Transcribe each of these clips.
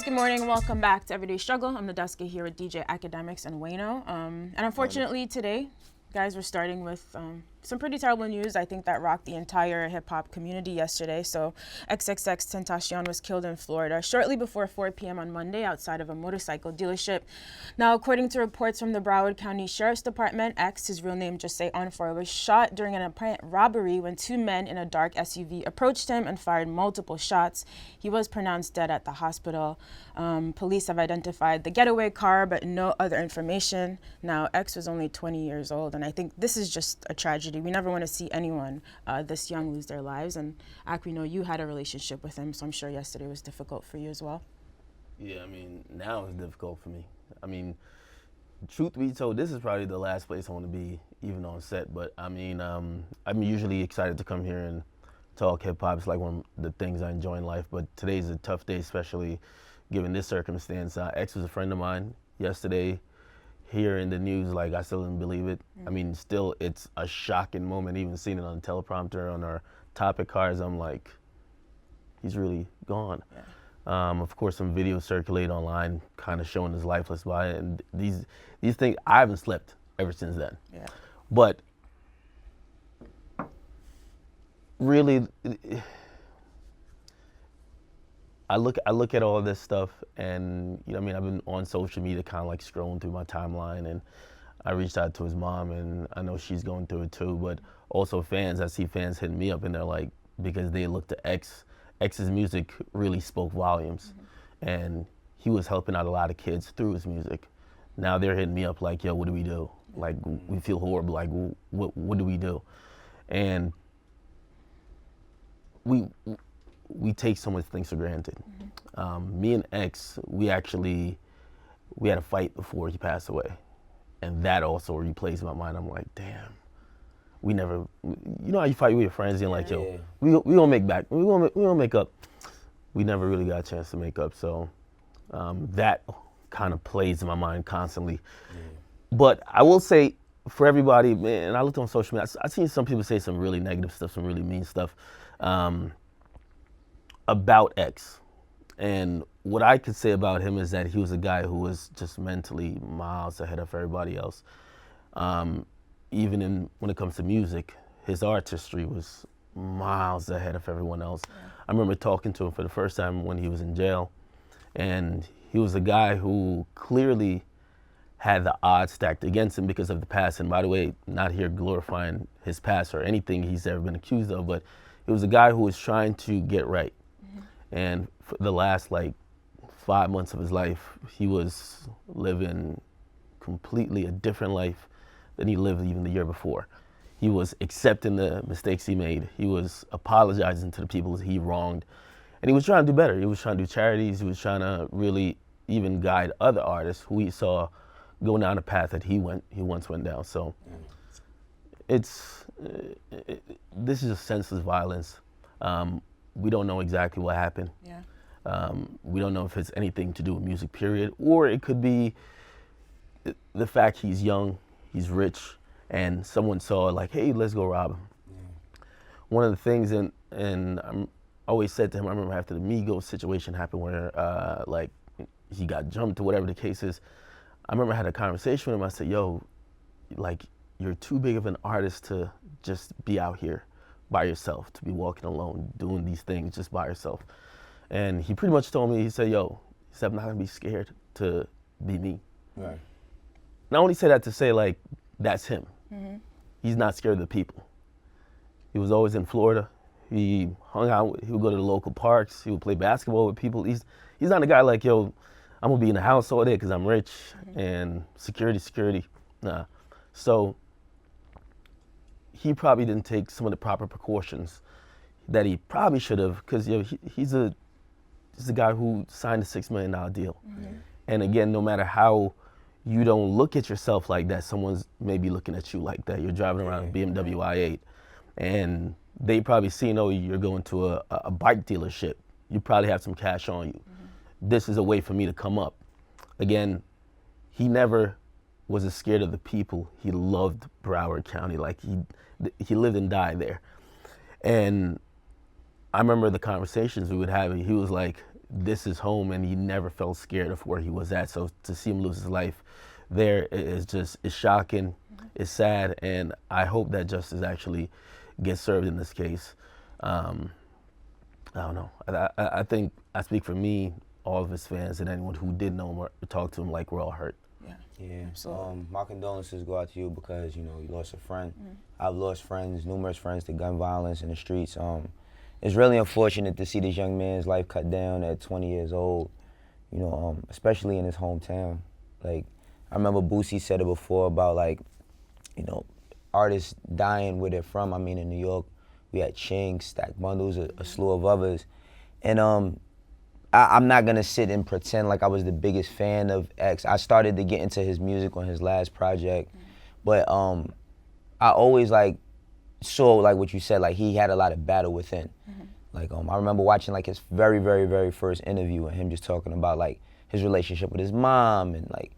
good morning. Welcome back to Everyday Struggle. I'm Nadeska here with DJ Akademiks and Wayno. And unfortunately today, guys, we're starting with some pretty terrible news. I think that rocked the entire hip-hop community yesterday. So XXXTentacion was killed in Florida shortly before 4 p.m. on Monday outside of a motorcycle dealership. Now, according to reports from the Broward County Sheriff's Department, X, his real name just say Onfor, was shot during an apparent robbery when two men in a dark SUV approached him and fired multiple shots. He was pronounced dead at the hospital. Police have identified the getaway car, but no other information. Now, X was only 20 years old, and I think this is just a tragedy. We never want to see anyone this young lose their lives. And Ak, we know you had a relationship with him, so I'm sure yesterday was difficult for you as well. Yeah, I mean, now it's difficult for me. I mean, truth be told, this is probably the last place I want to be, even on set. But I mean, I'm usually excited to come here and talk hip hop. It's like one of the things I enjoy in life. But today's a tough day, especially given this circumstance. X was a friend of mine. Yesterday, here in the news, like, I still didn't believe it. I mean, still, it's a shocking moment. Even seeing it on the teleprompter on our topic cards, I'm like, he's really gone. Yeah. Of course, some videos circulate online, kind of showing his lifeless body, and these things, I haven't slept ever since then. Yeah. But really, I look at all this stuff, and you know, I mean, I've been on social media, kind of like scrolling through my timeline, and I reached out to his mom, and I know she's going through it too. But also fans, I see fans hitting me up, and they're like, because they look to X's music really spoke volumes, and he was helping out a lot of kids through his music. Now they're hitting me up like, yo, what do we do? Like, we feel horrible. Like, what do we do? And we take so much things for granted. Me and X, we had a fight before he passed away, and that also replays my mind. I'm like, damn, we never, you know how you fight with your friends, and like, yo, we gonna make back, we gonna make up. We never really got a chance to make up, so that kind of plays in my mind constantly. But I will say, for everybody, man, and I looked on social media, I've seen some people say some really negative stuff, some really mean stuff about X. And what I could say about him is that he was a guy who was just mentally miles ahead of everybody else. Even when it comes to music, his artistry was miles ahead of everyone else. Yeah. I remember talking to him for the first time when he was in jail, and he was a guy who clearly had the odds stacked against him because of the past. And by the way, not here glorifying his past or anything he's ever been accused of, but he was a guy who was trying to get right. And for the last like 5 months of his life, he was living completely a different life than he lived even the year before. He was accepting the mistakes he made. He was apologizing to the people he wronged. And he was trying to do better. He was trying to do charities. He was trying to really even guide other artists who he saw go down the path that he once went down. So this is just senseless violence. We don't know exactly what happened. Yeah. We don't know if it's anything to do with music, period, or it could be the fact he's young, he's rich, and someone saw like, hey, let's go rob him. Yeah. One of the things, and I always said to him, I remember after the Migos situation happened where like he got jumped or whatever the case is, I remember I had a conversation with him. I said, yo, like, you're too big of an artist to just be out here by yourself, to be walking alone, doing these things just by yourself. And he pretty much told me, he said, yo, I'm not gonna be scared to be me. Right. And I only say that to say, like, that's him. Mm-hmm. He's not scared of the people. He was always in Florida. He hung out, he would go to the local parks, he would play basketball with people. He's not a guy like, yo, I'm gonna be in the house all day because I'm rich and security. Nah. So he probably didn't take some of the proper precautions that he probably should have, because he's a guy who signed a $6 million deal. Mm-hmm. And again, no matter how you don't look at yourself like that, someone's maybe looking at you like that. You're driving around a BMW i8, and they probably seen, oh, you're going to a bike dealership. You probably have some cash on you. Mm-hmm. This is a way for me to come up. Again, he never was scared of the people. He loved Broward County. Like, he lived and died there. And I remember the conversations we would have. He was like, this is home, and he never felt scared of where he was at. So to see him lose his life there is shocking, it's sad, and I hope that justice actually gets served in this case. I don't know. I think I speak for me, all of his fans, and anyone who did know him or talk to him, like, we're all hurt. Yeah. My condolences go out to you because, you know, you lost a friend. I've lost friends, numerous friends, to gun violence in the streets. It's really unfortunate to see this young man's life cut down at 20 years old, you know, especially in his hometown. Like, I remember Boosie said it before about, like, you know, artists dying where they're from. I mean, in New York, we had Ching, Stack Bundles, a slew of others. And I'm not gonna sit and pretend like I was the biggest fan of X. I started to get into his music on his last project, but I always like saw, like what you said, like he had a lot of battle within. Like I remember watching like his very, very, very first interview and him just talking about like his relationship with his mom and like,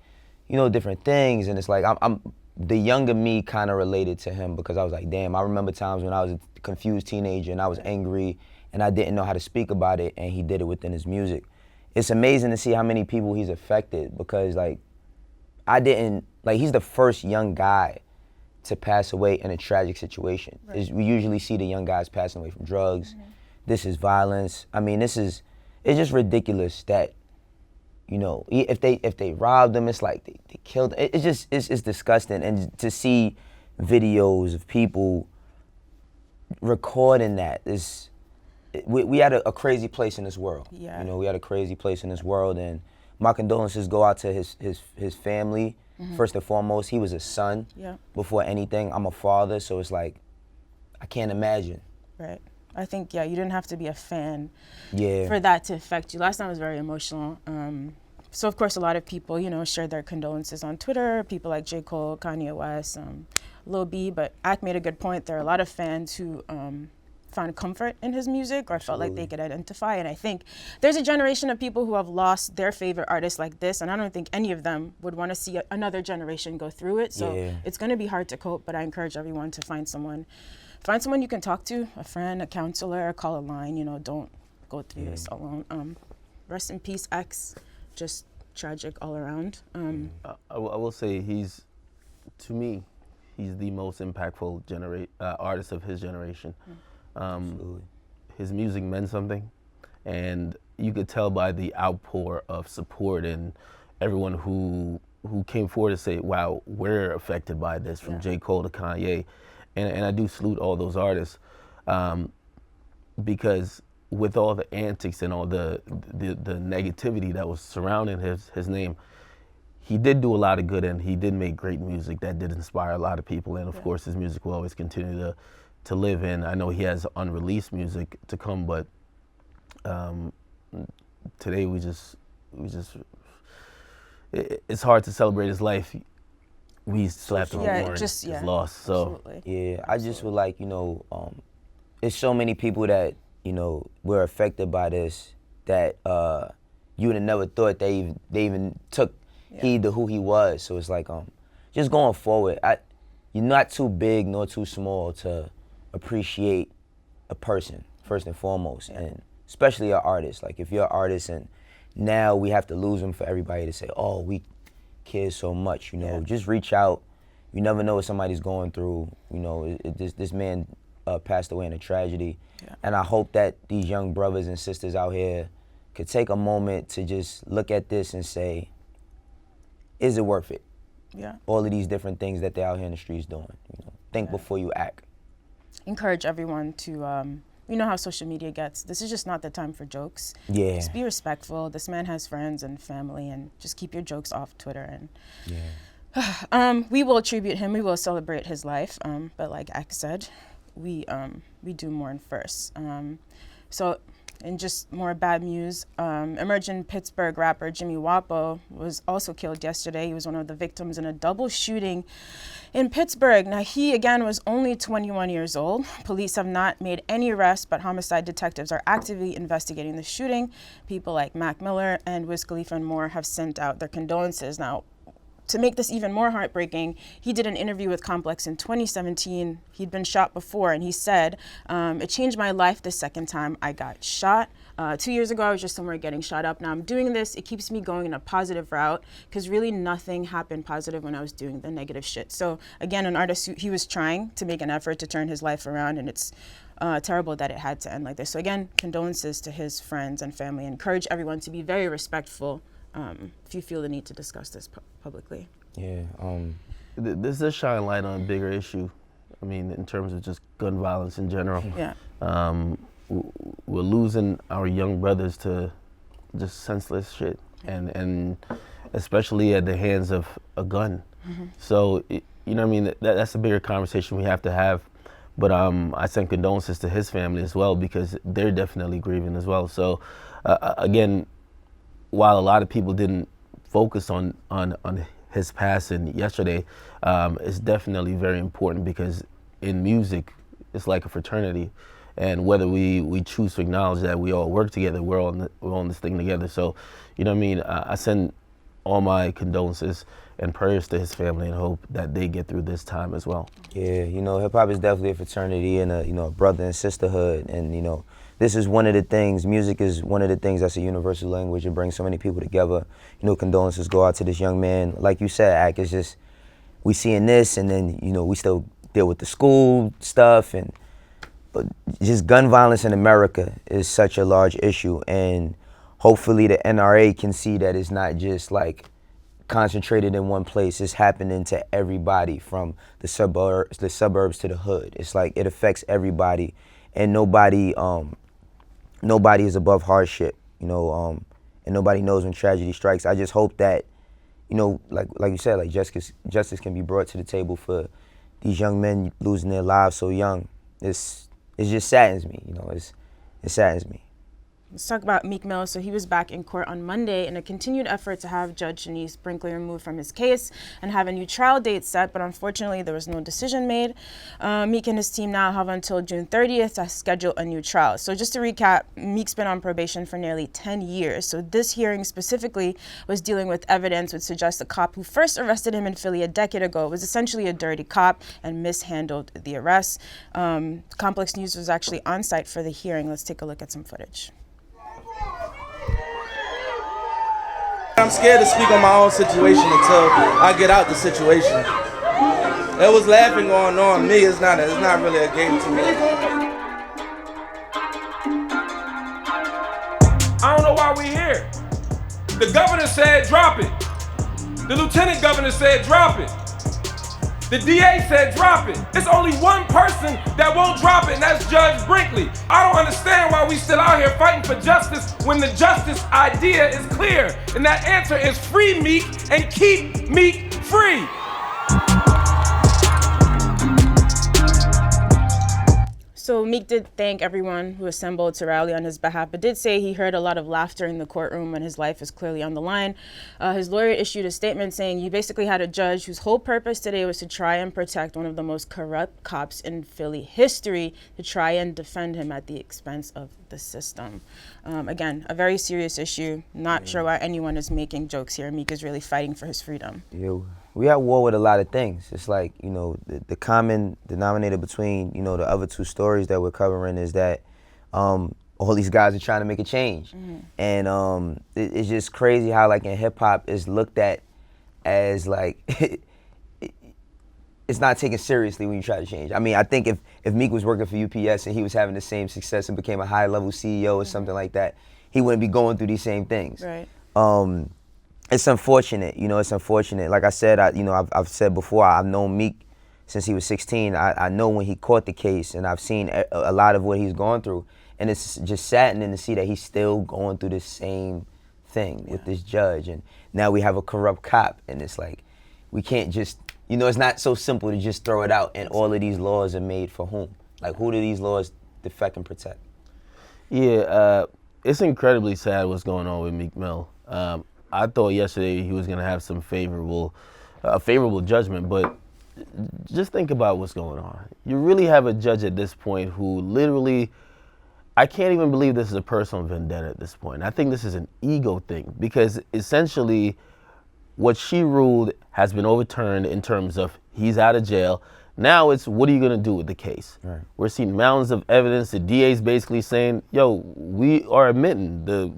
you know, different things. And it's like I'm the younger me kind of related to him because I was like, damn, I remember times when I was a confused teenager and I was angry and I didn't know how to speak about it, and he did it within his music. It's amazing to see how many people he's affected because, like, he's the first young guy to pass away in a tragic situation. Right. We usually see the young guys passing away from drugs. This is violence. I mean, it's just ridiculous that, you know, if they robbed them, it's like they killed them. It's disgusting. And to see videos of people recording that is, we had a crazy place in this world. Yeah. You know, we had a crazy place in this world, and my condolences go out to his family. First and foremost, he was a son before anything. I'm a father, so it's like, I can't imagine. Right. I think, you didn't have to be a fan for that to affect you. Last night was very emotional. So, of course, a lot of people, you know, shared their condolences on Twitter, people like J. Cole, Kanye West, Lil B, but Ak made a good point. There are a lot of fans who found comfort in his music or felt like they could identify. And I think there's a generation of people who have lost their favorite artists like this, and I don't think any of them would want to see another generation go through it. So it's going to be hard to cope, but I encourage everyone to find someone you can talk to, a friend, a counselor, call a line, you know, don't go through this alone. Rest in peace, X, just tragic all around. I will say to me, he's the most impactful artist of his generation. His music meant something, and you could tell by the outpour of support and everyone who came forward to say, wow, we're affected by this, from J. Cole to Kanye. And I do salute all those artists because with all the antics and all the negativity that was surrounding his name, he did do a lot of good, and he did make great music that did inspire a lot of people. And of course, his music will always continue to live in. I know he has unreleased music to come, but today it's hard to celebrate his life. We slapped him on his loss. So I just would like, you know, it's so many people that, you know, were affected by this that you would have never thought they even took heed to who he was. So it's like just going forward, you're not too big nor too small to appreciate a person first and foremost, and especially an artist. Like if you're an artist and now we have to lose him for everybody to say, oh, we care so much, you know, just reach out. You never know what somebody's going through. You know, this man passed away in a tragedy, and I hope that these young brothers and sisters out here could take a moment to just look at this and say, is it worth it? Yeah. All of these different things that they're out here in the streets doing. You know, think before you act. Encourage everyone to, you know how social media gets. This is just not the time for jokes. Yeah. Just be respectful. This man has friends and family, and just keep your jokes off Twitter. And we will tribute him. We will celebrate his life. But like X said, we do mourn first. So, in just more bad news, emerging Pittsburgh rapper Jimmy Wopo was also killed yesterday. He was one of the victims in a double shooting in Pittsburgh. Now, he, again, was only 21 years old. Police have not made any arrests, but homicide detectives are actively investigating the shooting. People like Meek Mill and Wiz Khalifa and more have sent out their condolences. Now, to make this even more heartbreaking, he did an interview with Complex in 2017. He'd been shot before, and he said, it changed my life the second time I got shot. 2 years ago, I was just somewhere getting shot up. Now I'm doing this. It keeps me going in a positive route because really nothing happened positive when I was doing the negative shit. So again, an artist, he was trying to make an effort to turn his life around, and it's terrible that it had to end like this. So again, condolences to his friends and family. Encourage everyone to be very respectful if you feel the need to discuss this publicly. Yeah. This does shine light on a bigger issue. I mean, in terms of just gun violence in general. Yeah. We're losing our young brothers to just senseless shit, and especially at the hands of a gun. So, you know what I mean? That's a bigger conversation we have to have. But I send condolences to his family as well, because they're definitely grieving as well. So, again, while a lot of people didn't focus on his passing yesterday, it's definitely very important, because in music, it's like a fraternity. And whether we choose to acknowledge that we all work together, we're all on this thing together. So, you know what I mean? I send all my condolences and prayers to his family, and hope that they get through this time as well. Yeah, you know, hip hop is definitely a fraternity and a brother and sisterhood. And, you know, this is one of the things, music is one of the things that's a universal language. It brings so many people together. You know, condolences go out to this young man. Like you said, Ak, it's just, we seeing this, and then, you know, we still deal with the school stuff, and but just gun violence in America is such a large issue. And hopefully the NRA can see that it's not just like concentrated in one place. It's happening to everybody, from the suburbs to the hood. It's like it affects everybody, and nobody is above hardship, you know, and nobody knows when tragedy strikes. I just hope that, you know, like you said, like justice can be brought to the table for these young men losing their lives so young. It just saddens me, you know, it saddens me. Let's talk about Meek Mill. So he was back in court on Monday in a continued effort to have Judge Shanice Brinkley removed from his case and have a new trial date set, but unfortunately there was no decision made. Meek and his team now have until June 30th to schedule a new trial. So just to recap, Meek's been on probation for nearly 10 years. So this hearing specifically was dealing with evidence which suggests the cop who first arrested him in Philly a decade ago was essentially a dirty cop and mishandled the arrest. Complex News was actually on site for the hearing. Let's take a look at some footage. I'm scared to speak on my own situation until I get out the situation. There was laughing going on. Me, it's not really a game to me. I don't know why we're here. The governor said drop it. The lieutenant governor said drop it. The DA said drop it. It's only one person that won't drop it, and that's Judge Brinkley. I don't understand why we still out here fighting for justice when the justice idea is clear. And that answer is free Meek and keep Meek free. So Meek did thank everyone who assembled to rally on his behalf, but did say he heard a lot of laughter in the courtroom when his life is clearly on the line. His lawyer issued a statement saying, "You basically had a judge whose whole purpose today was to try and protect one of the most corrupt cops in Philly history, to try and defend him at the expense of the system." Again, a very serious issue. Not sure why anyone is making jokes here. Meek is really fighting for his freedom. Yeah, we at war with a lot of things. It's like, you know, the common denominator between, you know, the other two stories that we're covering is that all these guys are trying to make a change. And it's just crazy how, like, in hip hop is looked at as like it's not taken seriously when you try to change. I mean, I think if Meek was working for UPS and he was having the same success and became a high level CEO or something like that, he wouldn't be going through these same things. Right. It's unfortunate, you know, it's unfortunate. Like I said, I've said before, I've known Meek since he was 16. I know when he caught the case, and I've seen a lot of what he's gone through. And it's just saddening to see that he's still going through the same thing with this judge. And now we have a corrupt cop, and it's like, we can't just, you know, it's not so simple to just throw it out. And all of these laws are made for whom? Like, who do these laws defect and protect? Yeah, it's incredibly sad what's going on with Meek Mill. I thought yesterday he was going to have some favorable judgment, but just think about what's going on. You really have a judge at this point who literally, I can't even believe this is a personal vendetta at this point. I think this is an ego thing, because essentially what she ruled has been overturned in terms of he's out of jail. Now it's, what are you gonna do with the case? Right. We're seeing mountains of evidence. The DA's basically saying, yo, we are admitting the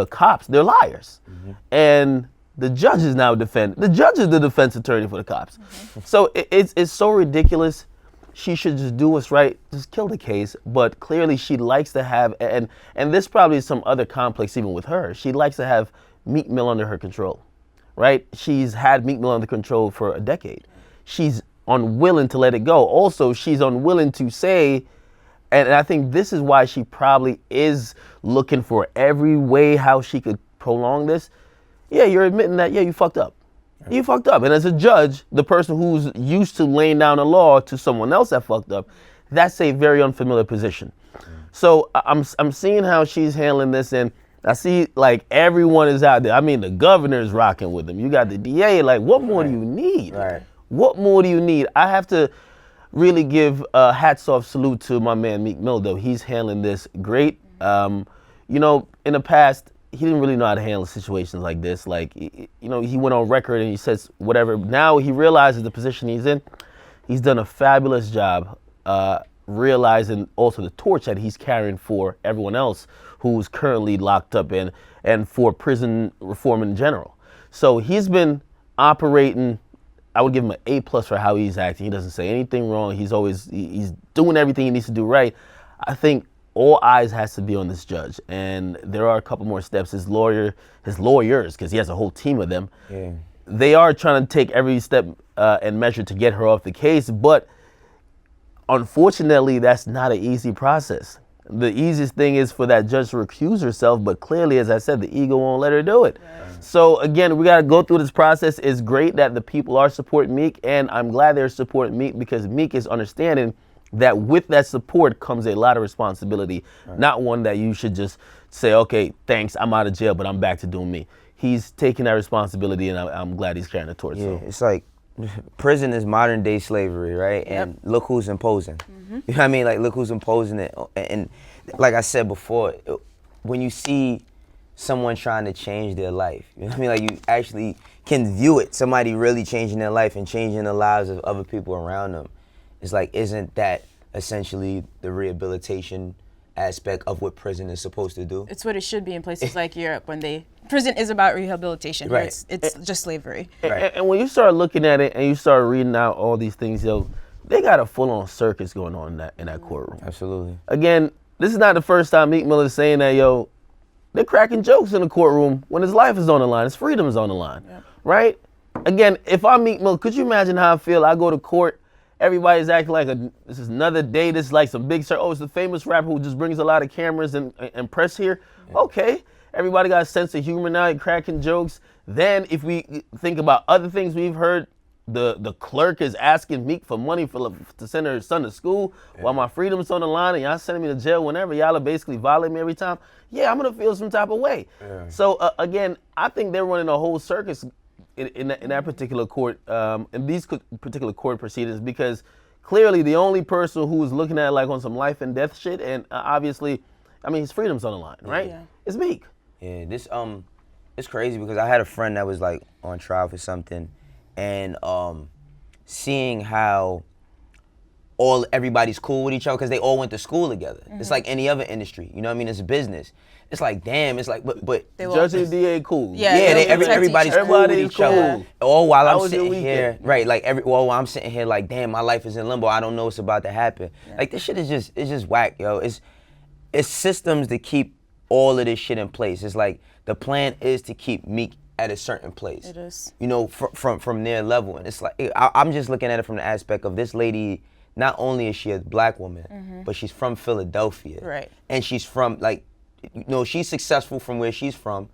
cops, they're liars. And the judge is now the judge is the defense attorney for the cops. So it's so ridiculous. She should just do what's right, just kill the case. But clearly she likes to have, and this probably is some other complex even with her, she likes to have Meek Mill under her control, right? She's had Meek Mill under control for a decade. She's unwilling to let it go. Also, she's unwilling to say, and I think this is why she probably is looking for every way how she could prolong this. Yeah, you're admitting that, yeah, you fucked up. You fucked up. And as a judge, the person who's used to laying down a law to someone else that fucked up, that's a very unfamiliar position. So I'm seeing how she's handling this, and I see like everyone is out there. I mean, the governor's rocking with them. You got the DA, like, what more do you need? Right. What more do you need? I have to really give a hats off salute to my man Meek Mill, though. He's handling this great. You know, in the past, he didn't really know how to handle situations like this. Like, you know, he went on record and he says whatever. Now he realizes the position he's in. He's done a fabulous job realizing also the torch that he's carrying for everyone else who's currently locked up and for prison reform in general. So he's been operating, I would give him an A+ for how he's acting. He doesn't say anything wrong. He's doing everything he needs to do right. I think all eyes has to be on this judge, and there are a couple more steps. His lawyers, because he has a whole team of them, they are trying to take every step and measure to get her off the case, but unfortunately, that's not an easy process. The easiest thing is for that judge to recuse herself, but clearly, as I said, the ego won't let her do it. Right. So again, we got to go through this process. It's great that the people are supporting Meek, and I'm glad they're supporting Meek because Meek is understanding that with that support comes a lot of responsibility, not one that you should just say, okay, thanks, I'm out of jail, but I'm back to doing me. He's taking that responsibility, and I'm glad he's carrying the torch. Yeah, so. it's like prison is modern day slavery, right? Yep. And look who's imposing. You know what I mean? Like, look who's imposing it. And like I said before, when you see someone trying to change their life, you know what I mean? Like, you actually can view it, somebody really changing their life and changing the lives of other people around them. It's like, isn't that essentially the rehabilitation aspect of what prison is supposed to do? It's what it should be in places like Europe when prison is about rehabilitation. Right. It's just slavery. Right. And when you start looking at it and you start reading out all these things, yo, they got a full-on circus going on in that courtroom. Absolutely. Again, this is not the first time Meek Mill is saying that, yo, they're cracking jokes in the courtroom when his life is on the line, his freedom is on the line, right? Again, if I'm Meek Mill, could you imagine how I feel? I go to court, everybody's acting like this is another day, this is like some big star. Oh, it's the famous rapper who just brings a lot of cameras and press here. Okay, everybody got a sense of humor now, cracking jokes. Then if we think about other things we've heard, the clerk is asking Meek for money to send her son to school while my freedom's on the line and y'all sending me to jail whenever. Y'all are basically violating me every time. Yeah, I'm gonna feel some type of way. So again, I think they're running a whole circus in that particular court, in these particular court proceedings, because clearly the only person who's looking at it like on some life and death shit, and obviously, I mean, his freedom's on the line, right? Yeah. It's Meek. Yeah, this it's crazy because I had a friend that was like on trial for something, and seeing how everybody's cool with each other because they all went to school together. It's like any other industry, you know what I mean? It's a business. It's like, damn, it's like, but judge and DA cool. Everybody's cool with each other. All while I'm sitting here, right? Like while I'm sitting here, like, damn, my life is in limbo. I don't know what's about to happen. Like, this shit is just whack, yo. It's systems to keep all of this shit in place. It's like the plan is to keep Meek at a certain place. It is. You know, from their level, and it's like I'm just looking at it from the aspect of this lady. Not only is she a black woman, but she's from Philadelphia, right? And she's from she's successful from where she's from,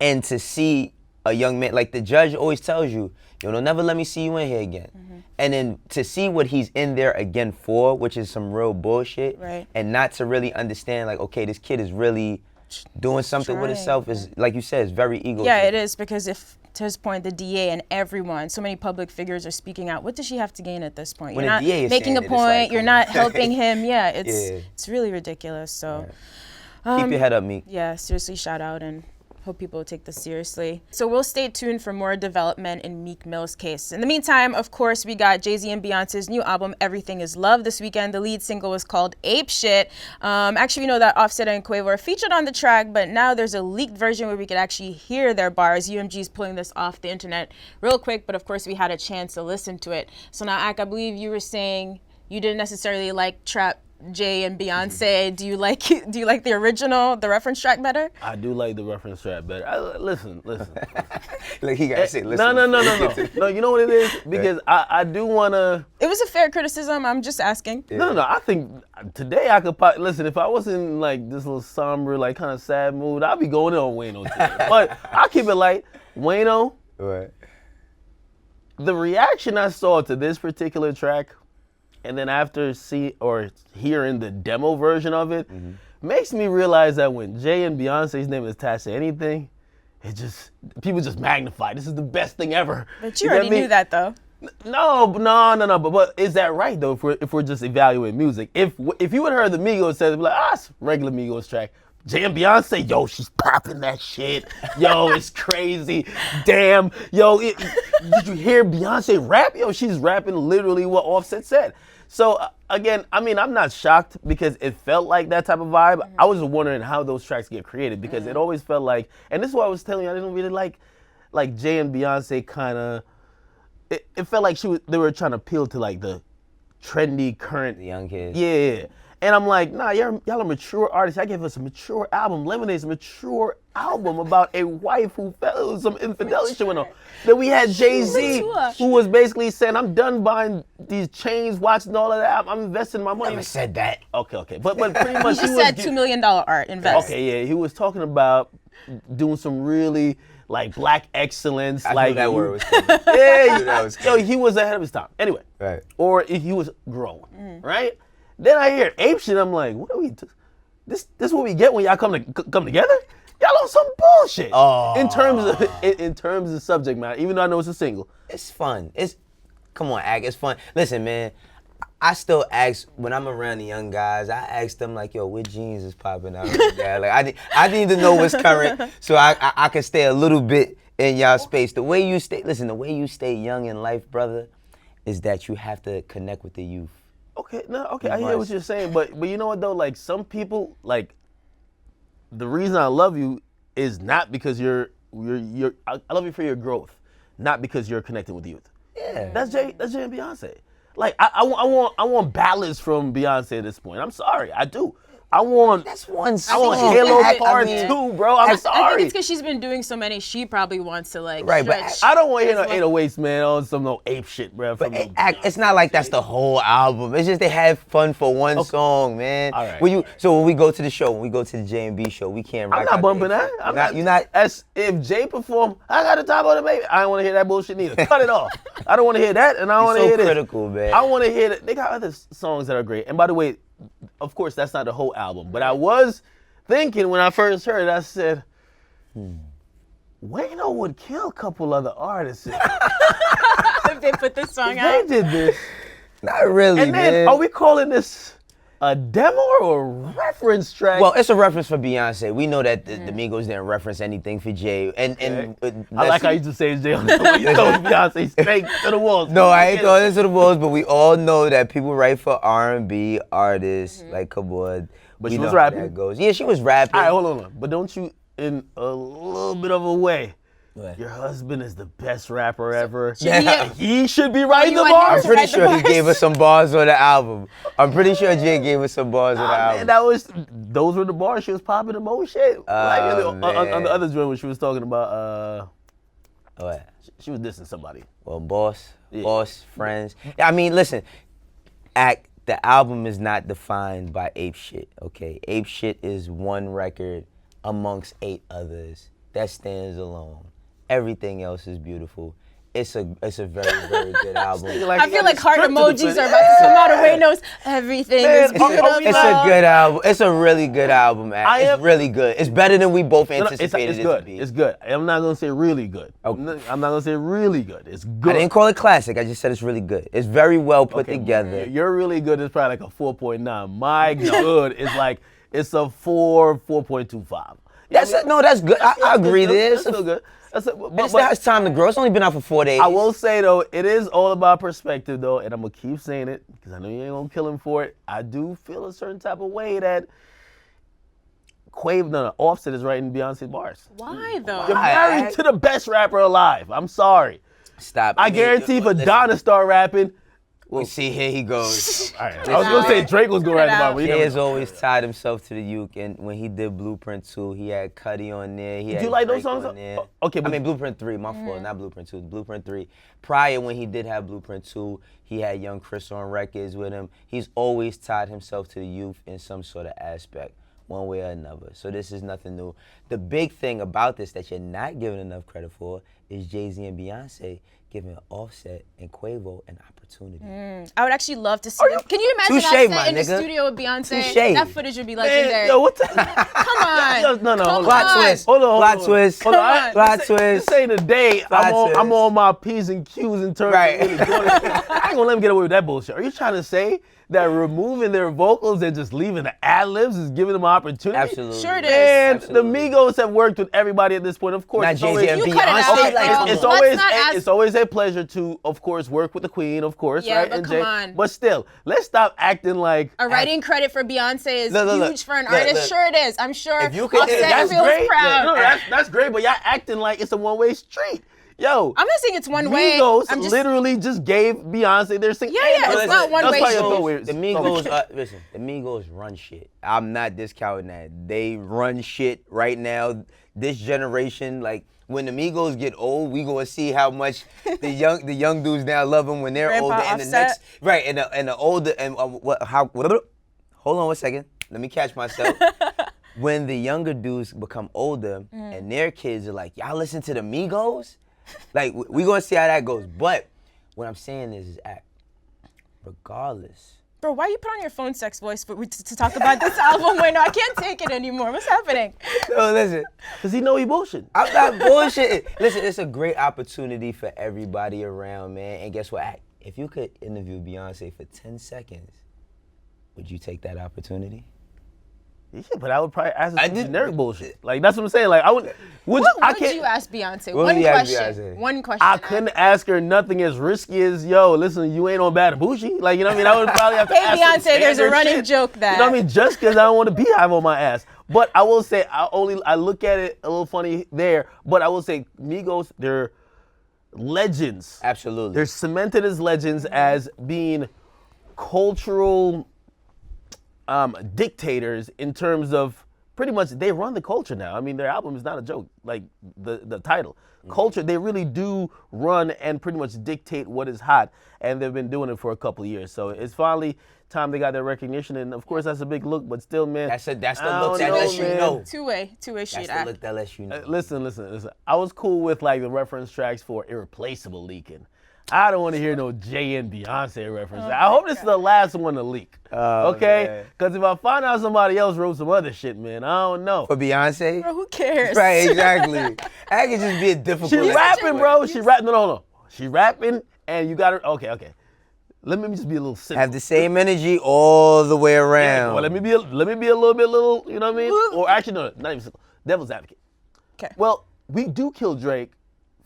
and to see a young man, like the judge always tells you, they'll never let me see you in here again. And then to see what he's in there again for, which is some real bullshit, right? And not to really understand, like, okay, this kid is really doing something with himself, is, like you said, is very egoistic. Yeah, it is, because if, to his point, the DA and everyone, so many public figures are speaking out, what does she have to gain at this point? When You're not DA is making a saying point, like, you're not helping him. Yeah, it's really ridiculous. So keep your head up, Meek. Yeah, seriously, shout out, and hope people will take this seriously. So we'll stay tuned for more development in Meek Mill's case. In the meantime, of course, we got Jay-Z and Beyonce's new album, Everything Is Love, this weekend. The lead single was called Ape Shit. Actually, we know that Offset and Quavo are featured on the track, but now there's a leaked version where we could actually hear their bars. UMG's pulling this off the internet real quick, but of course we had a chance to listen to it. So now, Ak, I believe you were saying you didn't necessarily like Trap Jay and Beyonce. Do you like the original, the reference track better? I do like the reference track better. Listen. Like he gotta say, listen. No. No, you know what it is? Because I do wanna. It was a fair criticism. I'm just asking. Yeah. No. I think today I could listen. If I was in like this little somber, like kind of sad mood, I'd be going in on Wayno today. But I'll keep it light. Wayno. Right. The reaction I saw to this particular track, and then after hearing the demo version of it, makes me realize that when Jay and Beyonce's name is attached to anything, people just magnify. This is the best thing ever. But you already knew that, though. No. But is that right though? If we're just evaluating music, if you would have heard the Migos say, it'd be like, it's a regular Migos track. Jay and Beyonce, yo, she's popping that shit. Yo, it's crazy. Damn. Yo, did you hear Beyonce rap? Yo, she's rapping literally what Offset said. So again, I mean, I'm not shocked because it felt like that type of vibe. I was wondering how those tracks get created because it always felt like, and this is what I was telling you, I didn't really like Jay and Beyonce kind of, it felt like they were trying to appeal to like the trendy current. The young kids. Yeah. And I'm like, nah, y'all are mature artists. I gave us a mature album. Lemonade's a mature album about a wife who fell some infidelity shit went on. Then we had Jay-Z, who was basically saying, I'm done buying these chains, watching all of that. I'm investing my money. Never said that. Okay. But pretty much he said $2 million art invest. Okay, yeah. He was talking about doing some really like black excellence. I like knew that word was coming. Yo, he was ahead of his time. Anyway. Right. Or if he was growing, right? Then I hear ape shit. I'm like, what are we? This what we get when y'all come together? Y'all on some bullshit. Oh. In terms of subject matter, even though I know it's a single. It's fun. Come on, Ak. It's fun. Listen, man. I still ask when I'm around the young guys. I ask them like, yo, what jeans is popping out right now? Like I need to know what's current so I can stay a little bit in y'all space. The way you stay young in life, brother, is that you have to connect with the youth. Okay, I hear what you're saying, but you know what though? Like some people, like the reason I love you is not because I love you for your growth, not because you're connected with youth. Yeah. That's Jay and Beyonce. Like I want ballads from Beyonce at this point. I'm sorry, I do. That's one song. I want Halo Part 2, bro. I'm sorry. I think it's because she's been doing so many, she probably wants to like right, stretch. But I don't want to hear no 808s, man, on some no ape shit, bro. But it's not like that's the whole album. It's just they had fun for one song, man. All right. So when we go to the show, when we go to the J&B show, we can't rock. I'm not bumping that. You're not. If Jay perform, I got the top of the baby. I don't want to hear that bullshit neither. Cut it off. I don't want to hear that, and I don't want to hear this. Critical, man. I want to hear that. They got other songs that are great. And by the way, of course, that's not the whole album. But I was thinking when I first heard it, I said, Wayno would kill a couple other artists If they put this song out. They did this. Not really, And then, man. are we calling this a demo or a reference track? Well, it's a reference for Beyonce. We know that the Migos didn't reference anything for Jay. And I like how you just say Jay on the way. You told Beyonce straight to the walls. No, I ain't throwing this to the walls, but we all know that people write for R&B artists. Like, come on. But we she was know how rapping? that goes. Yeah, she was rapping. All right, hold on. But don't you, in a little bit of a way, What? your husband is the best rapper ever. Yeah. He should be writing the want him bars. to I'm pretty write the sure he bars? gave us some bars on the album. I'm pretty sure Jay gave us some bars on the album. Man, those were the bars she was popping the most shit. On man. the other joint when she was talking about, What? she was dissing somebody. Well, boss, friends. I mean, listen, the album is not defined by Ape Shit, okay? Ape Shit is one record amongst 8 others that stands alone. Everything else is beautiful. It's a very, very good album. I feel like heart emojis are about to come out of Wayno's. Everything is beautiful. It's a good album. It's a really good album, man. It's really good. It's better than we both anticipated it's good. it to be. It's good. I'm not gonna say really good. I'm not gonna say really good. It's good. I didn't call it classic. I just said it's really good. It's very well put together. You're really good. It's probably like a 4.9. My good is like it's a 4.25. That's good. I agree there. That's still good. It's time to grow. It's only been out for 4 days. I will say though, it is all about perspective though, and I'm gonna keep saying it because I know you ain't gonna kill him for it. I do feel a certain type of way that Offset is writing Beyonce bars. Why though? You're married to the best rapper alive. I'm sorry. Stop. I guarantee if Madonna start rapping. Well, see, here he goes. All right. I was gonna say Drake was gonna write the bar, but He has always tied himself to the uke, and when he did Blueprint 2, he had Cudi on there. Do you like those songs? Okay, I mean Blueprint 3, my fault, not Blueprint 2, Blueprint 3. Prior, when he did have Blueprint 2, he had Young Chris on records with him. He's always tied himself to the youth in some sort of aspect, one way or another. So this is nothing new. The big thing about this that you're not giving enough credit for is Jay-Z and Beyonce giving Offset and Quavo an opportunity. I would actually love to see them. Can you imagine Offset in the studio with Beyonce? That footage would be legendary. Yo, what the? Come on. No. Plot twist. Hold on. Plot twist. Plot twist. This ain't a day. I'm on my P's and Q's in terms of really doing it. I ain't gonna let him get away with that bullshit. Are you trying to say that removing their vocals and just leaving the ad-libs is giving them an opportunity? Absolutely. Sure it is. And Absolutely. the Migos have worked with everybody at this point. Of course, Not it's Jay-Z and You cut it out, Beyonce. like, it's always a pleasure to, of course, work with the Queen, of course, Yeah, right? but and come on. But still, let's stop acting like A writing credit for Beyonce is Look, huge for an artist. look. Sure it is. I'm sure If you could- Offset that's feels great. proud. No, that's great, but y'all acting like it's a one-way street. Yo, I'm not saying it's one way. Migos I'm just literally just gave Beyonce their singing. Yeah, it's not one way The Migos, listen, the Migos run shit. I'm not discounting that. They run shit right now. This generation, like when the Migos get old, we gonna see how much the young dudes now love them when they're Grandpa older. And the Offset. next, and the older and hold on one second. Let me catch myself. When the younger dudes become older and their kids are like, y'all listen to the Migos? Like, we gonna see how that goes. But what I'm saying is act. Regardless. Bro, why you put on your phone sex voice to talk about this album? Wait, no, I can't take it anymore. What's happening? No, listen. Because he know he bullshit. I'm not bullshitting. Listen, it's a great opportunity for everybody around, man. And guess what? Act. If you could interview Beyonce for 10 seconds, would you take that opportunity? Yeah, but I would probably ask her some generic bullshit. Like, that's what I'm saying. Like, I would. What would you ask Beyonce? What One would you ask question. Beyonce? One question. I couldn't ask her nothing as risky as, yo, listen, you ain't on Bad and Bougie. Like, you know what I mean? I would probably have to Hey, ask some Beyonce, there's a standard running shit. joke that. You know what I mean? Just because I don't want to beehive on my ass. But I will say, I look at it a little funny there, but I will say, Migos, they're legends. Absolutely. They're cemented as legends as being cultural dictators in terms of pretty much they run the culture now. I mean, their album is not a joke, like the title. Culture, they really do run and pretty much dictate what is hot, and they've been doing it for a couple of years. So it's finally time they got their recognition, and of course that's a big look, but still, man. That's the I look don't that know, lets you man. know. Two-way That's street the act. look that lets you know. Listen. I was cool with like the reference tracks for Irreplaceable leaking. I don't want to hear no Jay and Beyonce reference. I hope this is the last one to leak. Okay? Because if I find out somebody else wrote some other shit, man, I don't know. For Beyonce? Bro, who cares? Right, exactly. That could just be a difficult. She rapping, bro. She rapping. No. She rapping, and you got her. Okay. Let me just be a little simple. Have the same energy all the way around. Well, let me be a little bit, you know what I mean? Or actually, no, not even simple. Devil's advocate. Okay. Well, we do kill Drake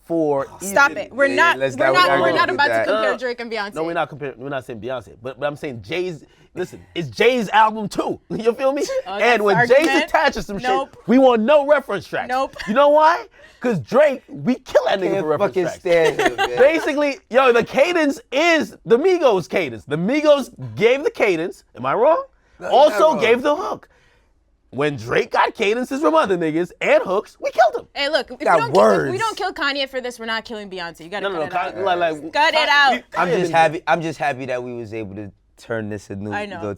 for. Stop it. We're not let's about not to with that. compare Drake and Beyonce. No, we're not comparing. We're not saying Beyonce, but I'm saying Jay's. Listen, it's Jay's album too. You feel me? And when argument. Jay's attaches some Nope. shit, we want no reference tracks. Nope. You know why? Because Drake, we kill that nigga Can't for reference fucking tracks. stand it, man. Basically, yo, the cadence is the Migos cadence. The Migos gave the cadence. Am I wrong? Also wrong. gave the hook. When Drake got cadences from other niggas and hooks, we killed him. Hey, look, if we Got don't words. kill Kanye for this, we're not killing Beyonce. You gotta No, cut it out. like Cut it out. I'm just happy that we was able to turn this into. I know. I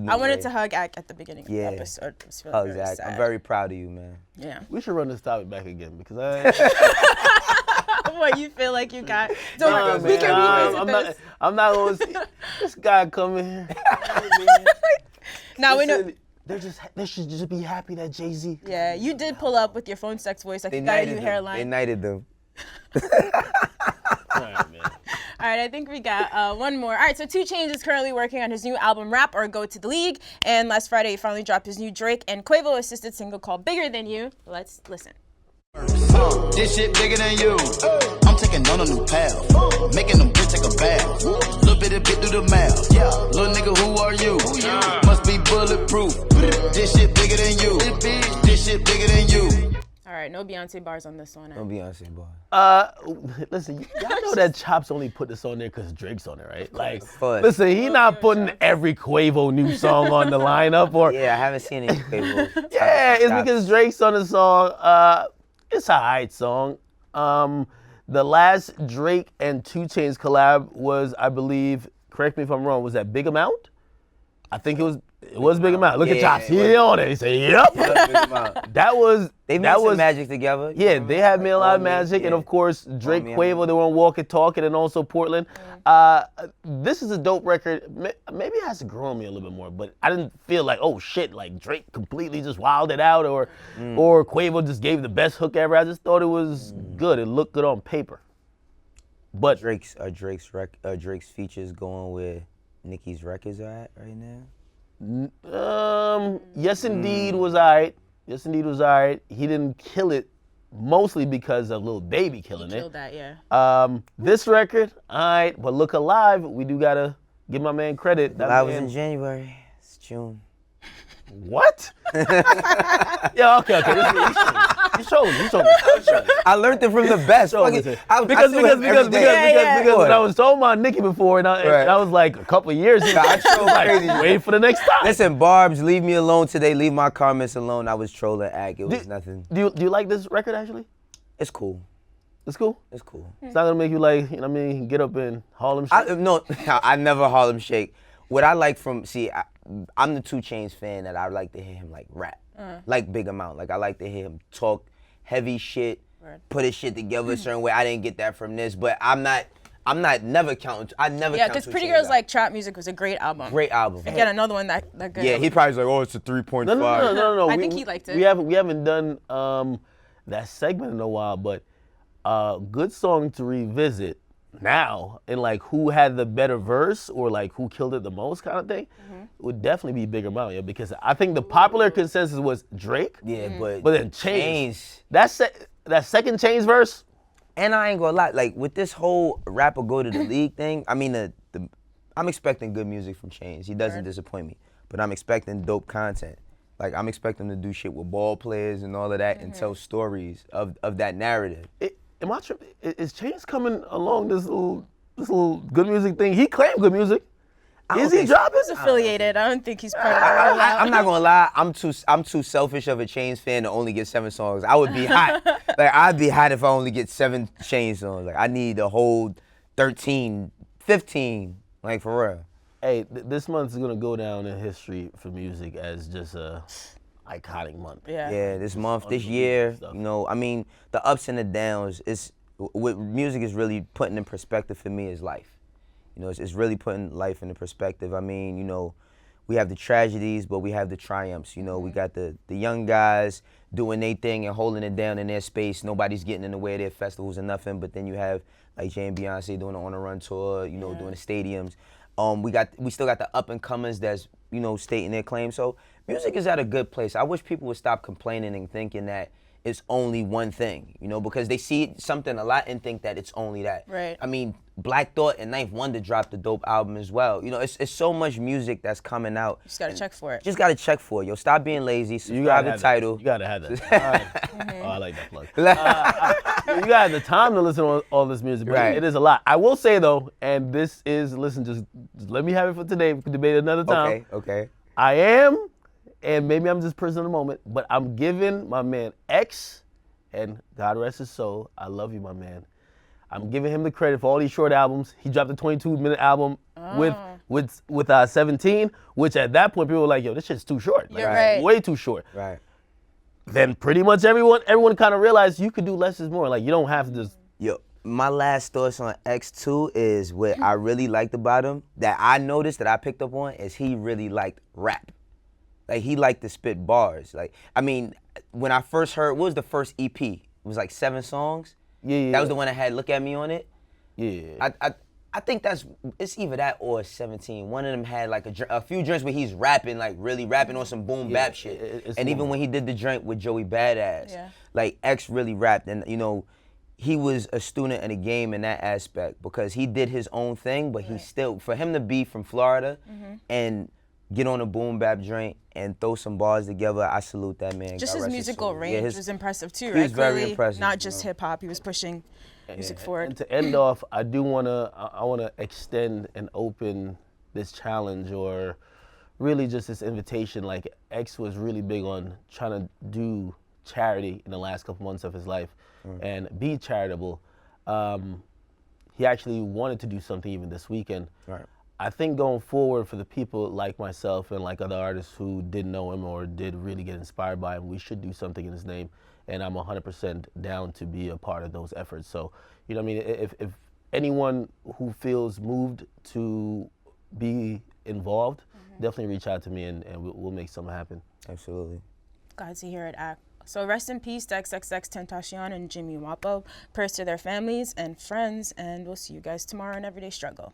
I wanted to hug Ak at the beginning of the episode. I was feeling Hug very Zach. sad. I'm very proud of you, man. Yeah. We should run this topic back again because What you feel like you got? Nah, We can man, revisit this. I'm not gonna see this guy coming here. Now we know. They should just be happy that Jay-Z. Yeah, you did pull up with your phone sex voice. Like you got a new They hairline. knighted them. All right, man. All right, I think we got one more. All right, so 2 Chainz is currently working on his new album, Rap or Go to the League. And last Friday, he finally dropped his new Drake and Quavo-assisted single called Bigger Than You. Let's listen. This shit bigger than you. I'm taking on a new path. Making them bitch take a bath. Little bit of bit do the math. Little nigga, who are you? Must be bulletproof. This shit bigger than you. This shit bigger than you. All right, no Beyonce bars on this one. No Beyonce boy. Listen, y'all know that Chops only put this on there because Drake's on it, right? Like, But- listen, he not putting every Quavo new song on the lineup, or Yeah, I haven't seen any Quavo. yeah, it's Stop. because Drake's on the song. It's a hype song. The last Drake and 2 Chainz collab was, I believe, correct me if I'm wrong, was that Big Amount? I think it was Big Amount. Look at Yeah, Chops. it He was. on it. He said, yep. That was They made that some was magic together. Yeah, they had made a lot of On Me, magic, and yeah. of course Drake, On Me, Quavo, they were on Walk It Talking, and also Portland. This is a dope record. Maybe it has to grow on me a little bit more, but I didn't feel like, oh shit, like Drake completely just wilded out, or Quavo just gave the best hook ever. I just thought it was good. It looked good on paper. But Drake's features going where Nicki's records are at right now. Yes Indeed was alright. Yes Indeed was alright. He didn't kill it, mostly because of Lil Baby killing it. Killed that, yeah. This record, alright, but Look Alive, we do gotta give my man credit. That I was man- in January. It's June. What? Yeah, okay. He's trolling. I learned it from the best. Trolling. Fuck it. I Because still have every day. because when I was told about Nicki before, and Right. I was like a couple of years ago. I troll crazy. Wait for the next time. Listen, Barbs, leave me alone today. Leave my comments alone. I was trolling Ack. It was nothing. Do you like this record actually? It's cool. It's cool. It's cool. It's not gonna make you like, you know what I mean, get up and Harlem shake. No, I never Harlem Shake. What I like from, I'm the 2 Chainz fan that I like to hear him like rap, like Big Amount. Like I like to hear him talk heavy shit, put his shit together a certain way. I didn't get that from this, but I'm not never counting. I never. Yeah, count because 2 Pretty Chainz Girls out. Like Trap Music was a great album. Great album. Again, another one that good. Yeah, he probably's like, oh, it's a 3.5. No. I think he liked it. We haven't done that segment in a while, but good song to revisit now, and like who had the better verse or like who killed it the most kind of thing, would definitely be Big Amount, yeah, because I think the popular consensus was Drake. Yeah, but But then Chainz. That second Chainz verse. And I ain't gonna lie, like with this whole rapper go to the league thing, I mean, I'm expecting good music from Chainz. He doesn't disappoint me, but I'm expecting dope content. Like I'm expecting him to do shit with ball players and all of that and tell stories of that narrative. Am I tripping? Is Chainz coming along this little good music thing? He claimed good music. Is he dropping? He's affiliated. I don't think he's part of the I'm not gonna lie, I'm too selfish of a Chainz fan to only get 7 songs. I would be hot. Like I'd be hot if I only get 7 Chainz songs. Like I need a whole 13, 15, like for real. Hey, this month is gonna go down in history for music as just a iconic month. Yeah, this month, this year, you know, I mean, the ups and the downs, what music is really putting in perspective for me is life. You know, it's really putting life into perspective. I mean, you know, we have the tragedies, but we have the triumphs. You know, we got the young guys doing their thing and holding it down in their space. Nobody's getting in the way of their festivals or nothing, but then you have like Jay and Beyonce doing the On the Run tour, you know, doing the stadiums. We still got the up and comers that's, you know, stating their claim. So music is at a good place. I wish people would stop complaining and thinking that it's only one thing, you know, because they see something a lot and think that it's only that. Right. I mean, Black Thought and Ninth Wonder dropped a dope album as well. You know, it's so much music that's coming out. Just gotta check for it. Just gotta check for it. Yo, stop being lazy. You Subscribe gotta to have Title. that. You gotta have that. Oh, I like that plug. You got the time to listen to all this music, but Right. it is a lot. I will say though, and this is, listen, just let me have it for today. We can debate it another time. Okay. I am, and maybe I'm just person of the moment, but I'm giving my man X, and God rest his soul, I love you, my man. I'm giving him the credit for all these short albums. He dropped a 22-minute album with 17, which at that point people were like, yo, this shit's too short. Like, You're right. Way too short. Right. Then pretty much everyone kind of realized you could do less is more. Like you don't have to just. Yo, my last thoughts on X2 is what I really liked about him, that I noticed that I picked up on, is he really liked rap. Like he liked to spit bars. Like, I mean, when I first heard, what was the first EP? It was like 7 songs. Yeah. That was the one that had Look At Me on it. Yeah. I think it's either that or 17. One of them had like a few drinks where he's rapping, like really rapping on some boom bap shit. And even when he did the drink with Joey Badass, like X really rapped, and you know, he was a student in the game in that aspect because he did his own thing, but he still, for him to be from Florida and get on a boom bap joint and throw some bars together, I salute that man. Just his musical range was impressive too, right? He was very impressive. Not just hip hop, he was pushing music forward. And to end off, I wanna extend and open this challenge, or really just this invitation. Like X was really big on trying to do charity in the last couple months of his life and be charitable. He actually wanted to do something even this weekend. Right. I think going forward, for the people like myself and like other artists who didn't know him or did really get inspired by him, we should do something in his name. And I'm 100% down to be a part of those efforts. So, you know what I mean? If anyone who feels moved to be involved, definitely reach out to me and we'll make something happen. Absolutely. Glad to hear it, Ak. So rest in peace to XXXTentacion and Jimmy Wopo. Prayers to their families and friends, and we'll see you guys tomorrow on Everyday Struggle.